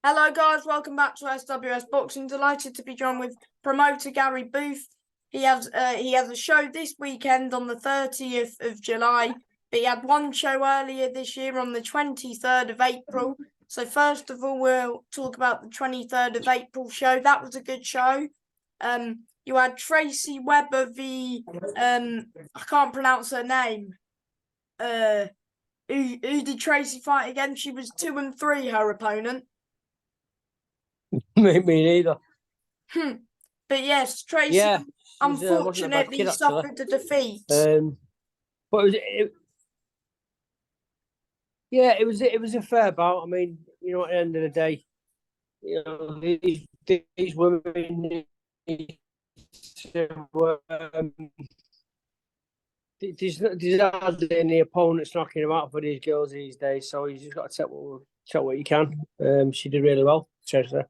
Hello guys, welcome back to SWS Boxing. Delighted to be joined with promoter Gary Booth. He has a show this weekend on the 30th of July, but he had one show earlier this year on the 23rd of April. So first of all, we'll talk about the 23rd of April show. That was a good show. You had Tracy Webber v I can't pronounce her name. Who did Tracy fight again? She was 2-3, her opponent. Me neither. But yes, Tracy unfortunately suffered a defeat. But it was a fair bout. I mean, you know, at the end of the day, you know, these women there's hardly any opponents knocking them out for these girls these days. So you just got to take what you can. She did really well, Tracy.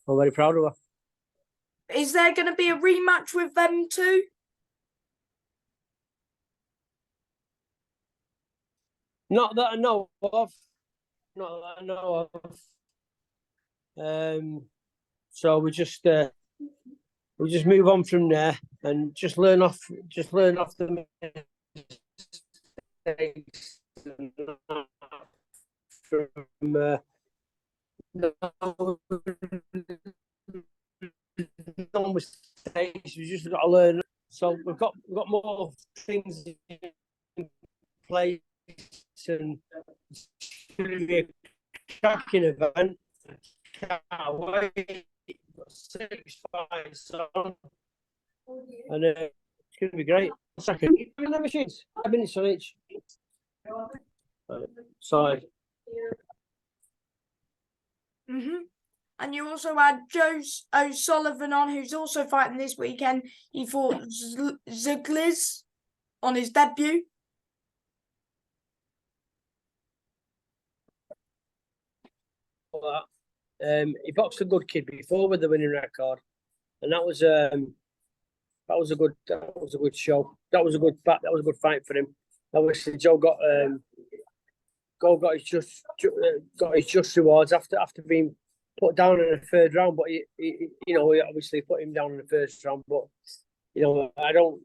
I'm very proud of her. Is there going to be a rematch with them too? Not that I know of. So we just move on from there and just learn off the mistakes from no mistakes. We just got to learn. So we've got more things in place, and it's going to be a cracking event. Can't wait. Got 6 fights on, and it's going to be great. Second, the machines. 5 minutes on each. Sorry. And you also had Joe O'Sullivan on, who's also fighting this weekend. He fought Zuglis on his debut. He boxed a good kid before with the winning record, and that was a good show. That was a good fight for him. Obviously, Joe got his just rewards after being put down in the third round, but he obviously put him down in the first round. But you know, I don't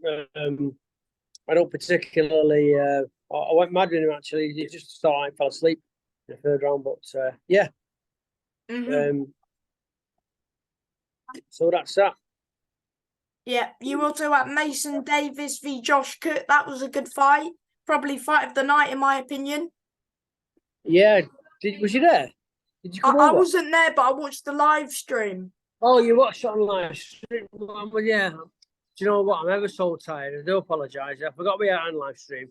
particularly. I went mad with him actually. He just started, fell asleep in the third round. But yeah. So that's that. Yeah, you also had Mason Davis v Josh Cook. That was a good fight. Probably fight of the night, in my opinion. Yeah. Was you there? Did you come over? I wasn't there, but I watched the live stream. Oh, you watched it on live stream? Well, yeah. Do you know what? I'm ever so tired. I do apologise. I forgot we had on live stream.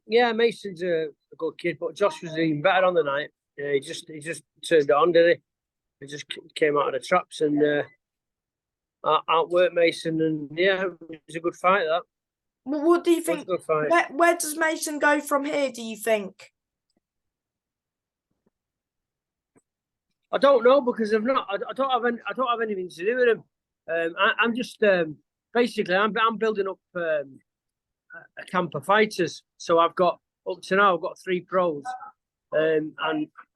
Yeah, Mason's a good kid, but Josh was even better on the night. He just turned it on, did he? He just came out of the traps and outworked Mason, and yeah, it was a good fight. That. Well, what do you think? Where does Mason go from here? Do you think? I don't know because I don't have anything to do with him. I'm just basically I'm building up a camp of fighters. So I've got up to now I've got 3 pros, and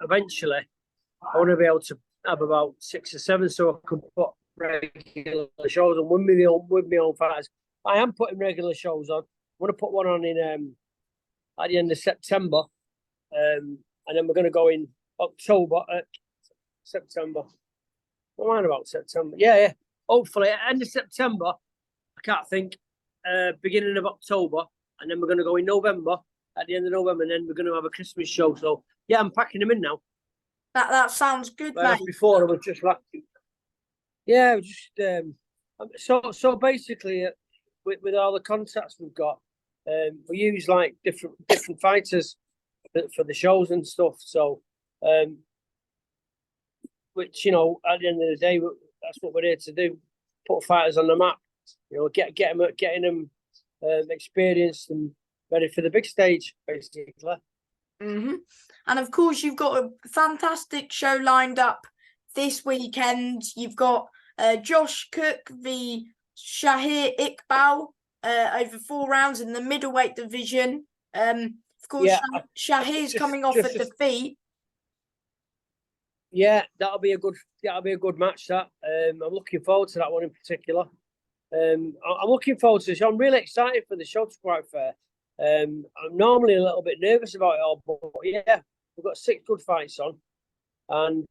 eventually I want to be able to have about 6 or 7 so I can put regular shows on with my own fighters. I am putting regular shows on. I want to put one on in at the end of September, and then we're going to go in October. September. What am I about September? Yeah. Hopefully, at the end of September, I can't think. Beginning of October, and then we're going to go in November. At the end of November, and then we're going to have a Christmas show. So yeah, I'm packing them in now. That sounds good, mate. Before I was just like, yeah, just so basically, with all the contacts we've got, we use like different fighters for the shows and stuff. So, which you know, at the end of the day, that's what we're here to do: put fighters on the map. You know, getting them experienced and ready for the big stage, basically. And of course, you've got a fantastic show lined up this weekend. You've got Josh Cook v Shahir Iqbal over 4 rounds in the middleweight division. Of course, Shahir's coming off a defeat. Yeah, that'll be a good match. That I'm looking forward to that one in particular. I'm looking forward to this. I'm really excited for the show, to be quite fair. I'm normally a little bit nervous about it all, but yeah, we've got 6 good fights on, and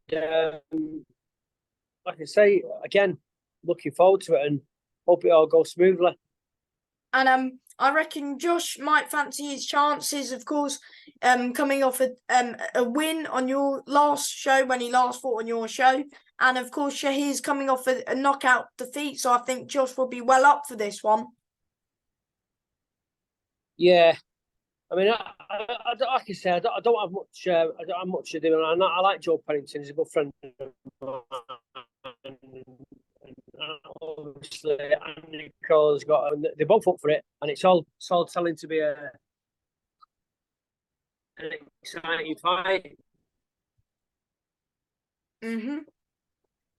like I say again, looking forward to it and hope it all goes smoothly. And I reckon Josh might fancy his chances, of course, coming off a win on your last show when he last fought on your show. And of course, Shahir's coming off a knockout defeat, so I think Josh will be well up for this one. Yeah, I mean, like I said, I don't have much. I don't have much to do, and I like Joe Pennington. He's a good friend of mine. And obviously, Andy Cole's got. They're both up for it, and it's all telling to be an exciting fight. And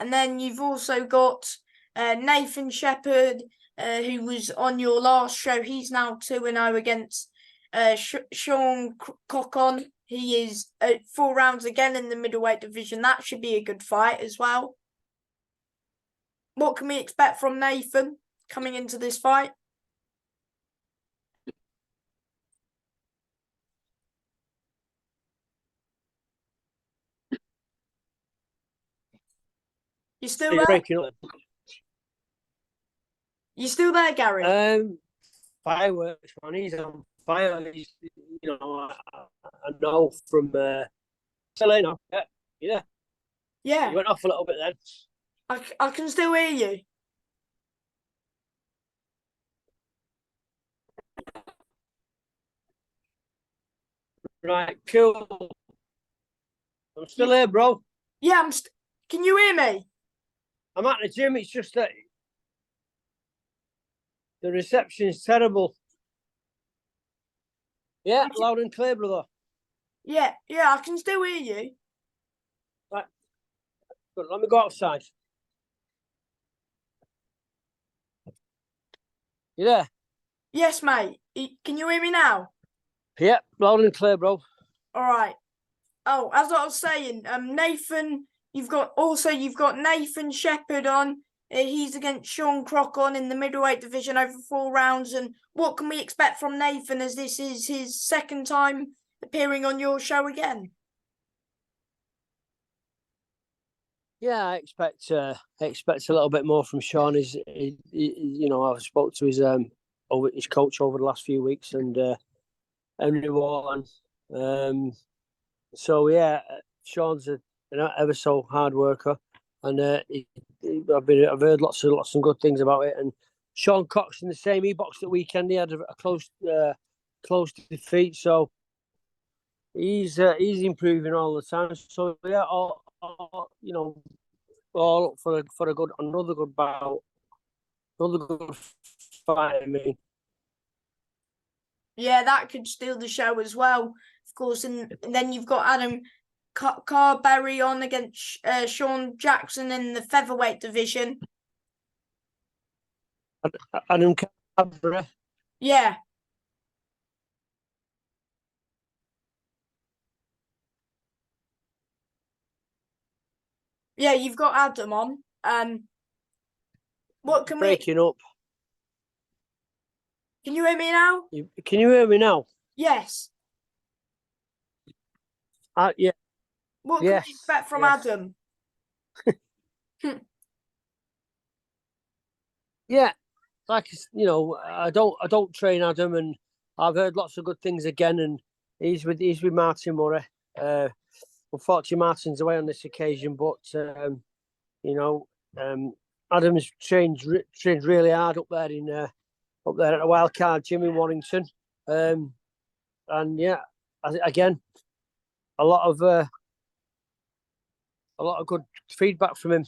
then you've also got Nathan Shepherd, who was on your last show. He's now 2-0 against Sean Cochon. He is 4 rounds again in the middleweight division. That should be a good fight as well. What can we expect from Nathan coming into this fight? You still there? Breaking up. You still there, Gary? Fireworks, man. He's on fire. He's, I know from Selena. Yeah. Yeah. You went off a little bit then. I can still hear you. Right, cool. I'm still here, bro. Yeah, can you hear me? I'm at the gym. It's just that the reception's terrible. Yeah, loud and clear, brother. Yeah, I can still hear you. Right. Good. Let me go outside. You there? Yes, mate. Can you hear me now? Yeah, loud and clear, bro. All right. Oh, as I was saying, Nathan, you've got Nathan Shepherd on. He's against Sean Cochon in the middleweight division over 4 rounds. And what can we expect from Nathan, as this is his second time appearing on your show again? Yeah, I expect a little bit more from Sean. I've spoke to his coach over the last few weeks, and Henry Wharton. So yeah, Sean's a ever so hard worker, and I've heard lots of good things about it. And Sean Cox in the same. He boxed at weekend. He had a close defeat, so he's improving all the time. So yeah, all up for another good bout, another good fight. I mean, yeah, that could steal the show as well, of course. And then you've got Adam Carberry on against Sean Jackson in the featherweight division. Adam Carberry. Yeah. Yeah, you've got Adam on. What can Breaking up. Can you hear me now? Can you hear me now? Yes. Yeah. What can we expect from Adam? Yeah, like I don't train Adam, and I've heard lots of good things again. And he's with Martin Murray. Unfortunately, Martin's away on this occasion, but Adam's trained really hard up there at the Wildcard Gym in Warrington. And yeah, again, a lot of good feedback from him.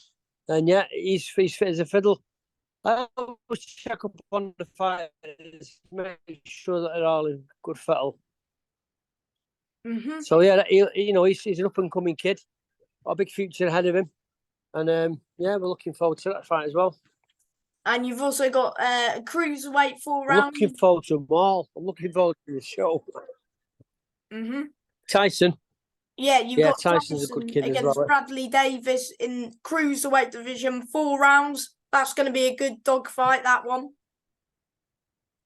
And yeah, he's fit as a fiddle. I always check up on the fighters, make sure that they're all in good fettle. Mm-hmm. So yeah, he's an up and coming kid, got a big future ahead of him, and yeah, we're looking forward to that fight as well. And you've also got a cruiserweight 4 round. Looking forward to them all. I'm looking forward to the show. Mm-hmm. Tyson. Yeah, you Yeah, got Tyson's a good Tyson kid as against well. Bradley Davis in cruiserweight division, 4 rounds. That's going to be a good dog fight, that one.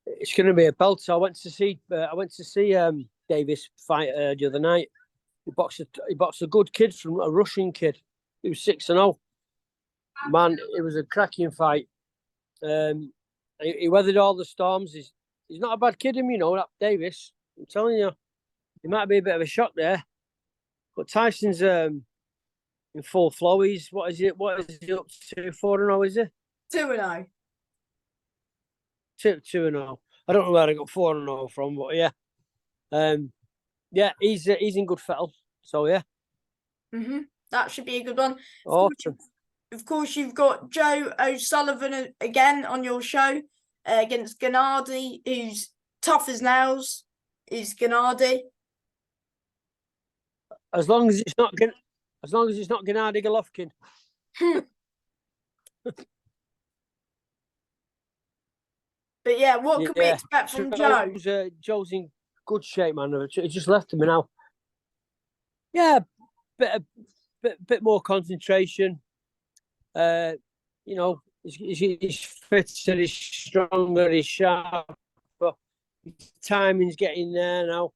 It's going to be a belt. I went to see Davis fight the other night. He boxed a good kid from a Russian kid. He was 6-0. Man, it was a cracking fight. He weathered all the storms. He's not a bad kid, him, that Davis. I'm telling you, he might be a bit of a shock there. But Tyson's in full flow. He's what is he up to? 4-0, is he? 2-0. 2-0. I don't know where I got 4-0 from, but yeah. Yeah, he's in good fettle. So yeah. That should be a good one. Awesome. Of course, you've got Joe O'Sullivan again on your show against Gennady, who's tough as nails. Is Gennady? As long as it's not Gennady Golovkin. But yeah, what can we expect from Joe? Joe's in good shape, man. He just left him now. Yeah, bit more concentration. He's fitter, he's stronger, he's sharper. His timing's getting there now.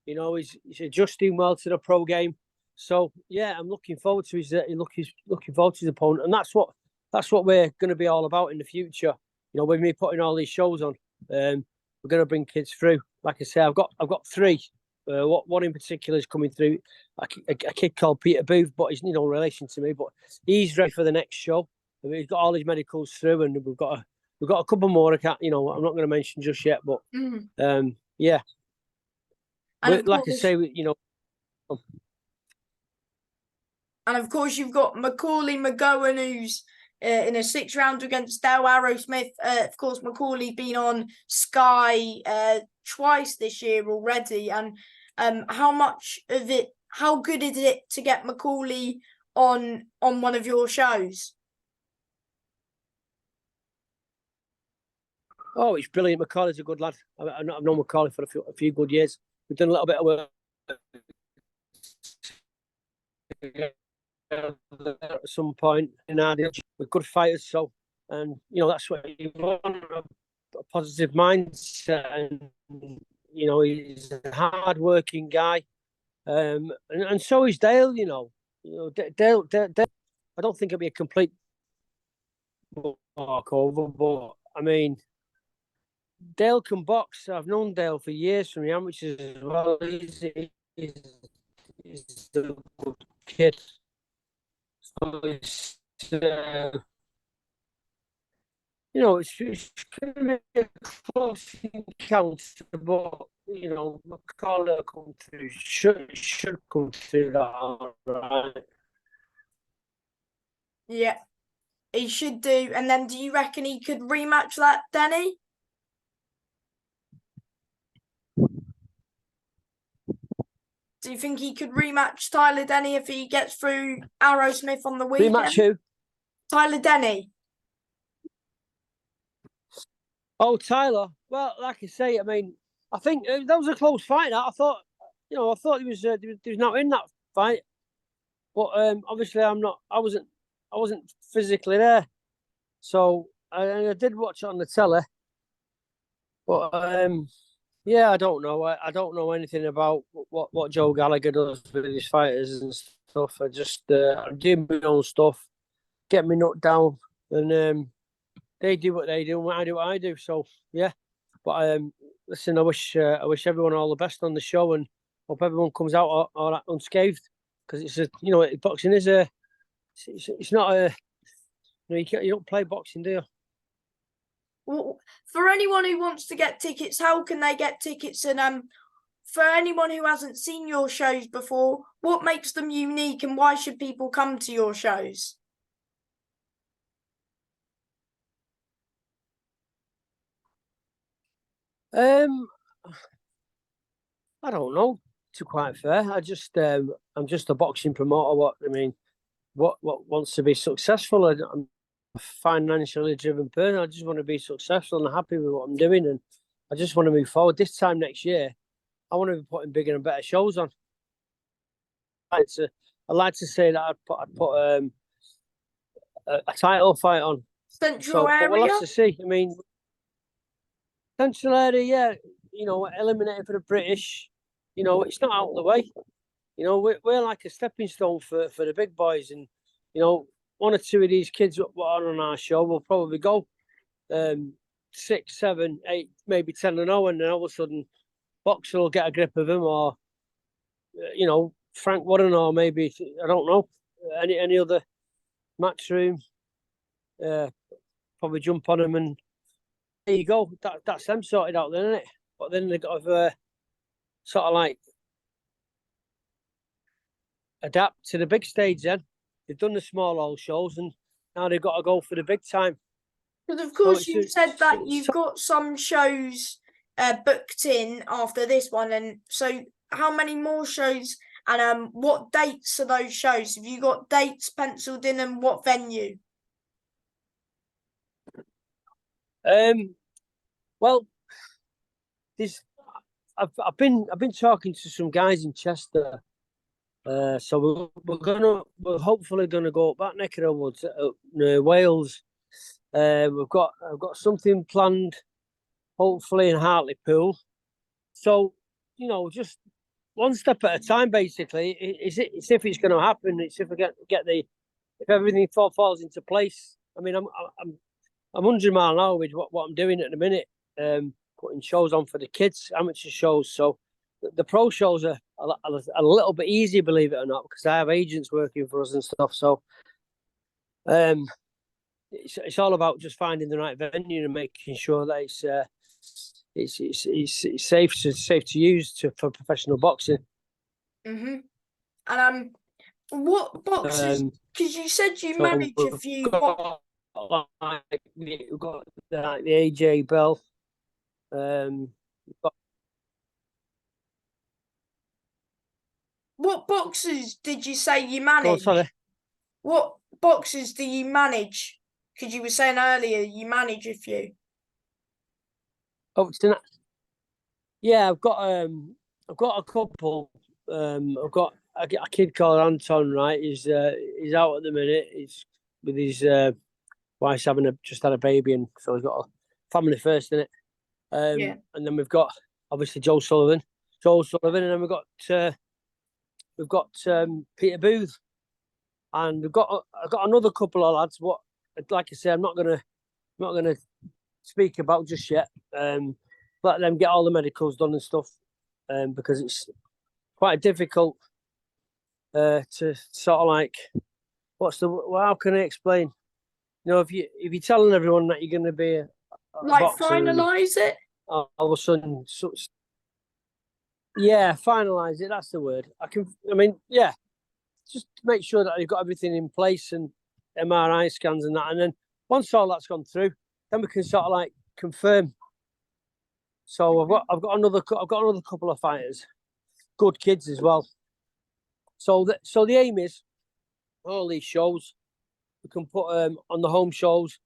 He's adjusting well to the pro game. So yeah, I'm looking forward to his looking forward to his opponent, and that's what we're going to be all about in the future. With me putting all these shows on, we're going to bring kids through. Like I say, I've got 3. One in particular is coming through, a kid called Peter Booth, but he's no relation to me. But he's ready for the next show. He's got all his medicals through, and we've got a couple more. I'm not going to mention just yet, but yeah. And like I say, And of course, you've got Macaulay McGowan, who's in a 6th-round against Dale Arrowsmith. Of course, Macaulay's been on Sky twice this year already. And how good is it to get Macaulay on one of your shows? Oh, it's brilliant. Macaulay's a good lad. I've known Macaulay for a few good years. We've done a little bit of work at some point in our deal. We're good fighters, so that's what you want, a positive mindset, and he's a hard-working guy, and so is Dale. Dale. I don't think it'll be a complete walkover, but I mean, Dale can box. I've known Dale for years from the amateurs as well. He's a good kid. So it's going to be a close encounter, but Macaulay will come through. Should come through that all right. Yeah, he should do. And then, do you reckon he could rematch that, Denny? Do you think he could rematch Tyler Denny if he gets through Arrowsmith on the weekend? Rematch who? Tyler Denny. Oh, Tyler. Well, like I say, I mean, I think that was a close fight. I thought he was not in that fight, but obviously I wasn't physically there, so I did watch it on the telly. But yeah, I don't know. I don't know anything about what Joe Gallagher does with his fighters and stuff. I just do my own stuff, get me nut down, and they do what they do, and I do what I do. So yeah, but listen, I wish everyone all the best on the show, and hope everyone comes out all unscathed, because boxing is it's not a you don't play boxing, do you? Well, for anyone who wants to get tickets, how can they get tickets? And for anyone who hasn't seen your shows before, what makes them unique, and why should people come to your shows? I don't know. To quite fair, I'm just a boxing promoter. What wants to be successful? I'm a financially driven person. I just want to be successful and happy with what I'm doing, and I just want to move forward. This time next year, I want to be putting bigger and better shows on. I'd like to say that I'd put a title fight on. Central But we'll area? have to see. I mean, central area, yeah. Eliminated for the British. It's not out of the way. We're like a stepping stone for the big boys, and one or two of these kids what are on our show will probably go 6, 7, 8, maybe 10-0, and then all of a sudden Boxer will get a grip of him, or Frank Warren, or maybe I don't know any other Matchroom probably jump on him, and there you go. That's them sorted out then, isn't it? But then they've got to sort of like adapt to the big stage. Then they've done the small old shows, and now they've got to go for the big time. Because of course you said that you've got some shows booked in after this one, and so how many more shows and what dates are those shows? Have you got dates penciled in, and what venue? Well, I've been talking to some guys in Chester, so we're hopefully gonna go up that neck of the woods up near Wales. I've got something planned, hopefully in Hartlepool. So just one step at a time. Basically, it's if it's going to happen. It's if I get if everything falls into place. I mean, I'm 100 mile an hour with what I'm doing at the minute. Putting shows on for the kids, amateur shows. So the pro shows are a little bit easier, believe it or not, because I have agents working for us and stuff. So it's all about just finding the right venue and making sure that it's safe to use for professional boxing. And what boxes? Because you said you manage a few. We've got the AJ Bell. What boxes did you say you manage? Oh, sorry. What boxes do you manage? Because you were saying earlier you manage a few. Oh, yeah, I've got a couple. I've got a kid called Anton. Right, he's out at the minute. He's with his wife's just had a baby, and so he's got a family first in it. Yeah. And then we've got obviously Joe Sullivan, and then we've got Peter Booth, and I've got another couple of lads. What, like I say, I'm not gonna speak about just yet. Let them get all the medicals done and stuff, because it's quite difficult to sort of like, how can I explain? If you're telling everyone that you're going to be a like finalize it, all of a sudden, yeah, finalize it. That's the word. Just make sure that you've got everything in place and MRI scans and that, and then once all that's gone through, then we can sort of like confirm. So I've got another couple of fighters, good kids as well. So the aim is all these shows we can put on the home shows.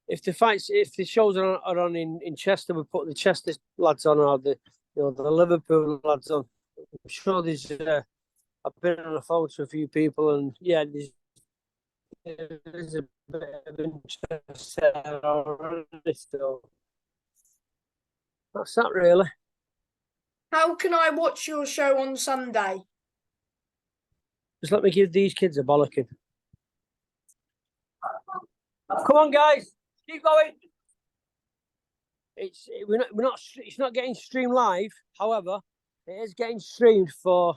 If the shows are on in Chester, we put the Chester lads on, or the Liverpool lads on. I'm sure there's I've been on the phone to a few people, and yeah, there's a bit of interest there already. So that's that, really. How can I watch your show on Sunday? Just let me give these kids a bollocking. Come on, guys, keep going. It's not getting streamed live. However, it is getting streamed for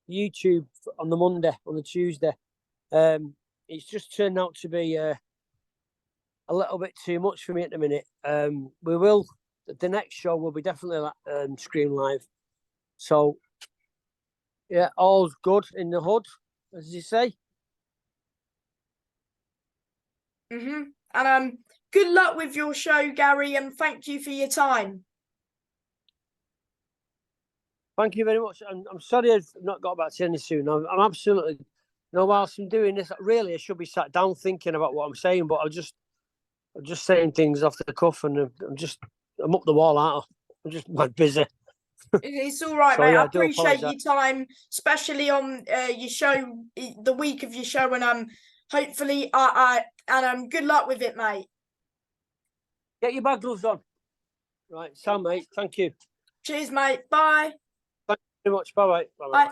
YouTube on the Tuesday. It's just turned out to be a little bit too much for me at the minute. The next show will be definitely streamed live. So yeah, all's good in the hood, as you say. And good luck with your show, Gary, and thank you for your time. Thank you very much. I'm sorry I've not got back to you soon. I'm absolutely, whilst I'm doing this, really I should be sat down thinking about what I'm saying, but I'm just saying things off the cuff, and I'm up the wall, aren't I? I'm just mad busy. It's all right, So, mate. yeah, I I do appreciate your apologise. time, especially on your show, the week of your show, and hopefully, good luck with it, mate. Get your bag gloves on. Right, Sam, mate. Thank you Cheers, mate. Bye. very much. Bye bye. Bye.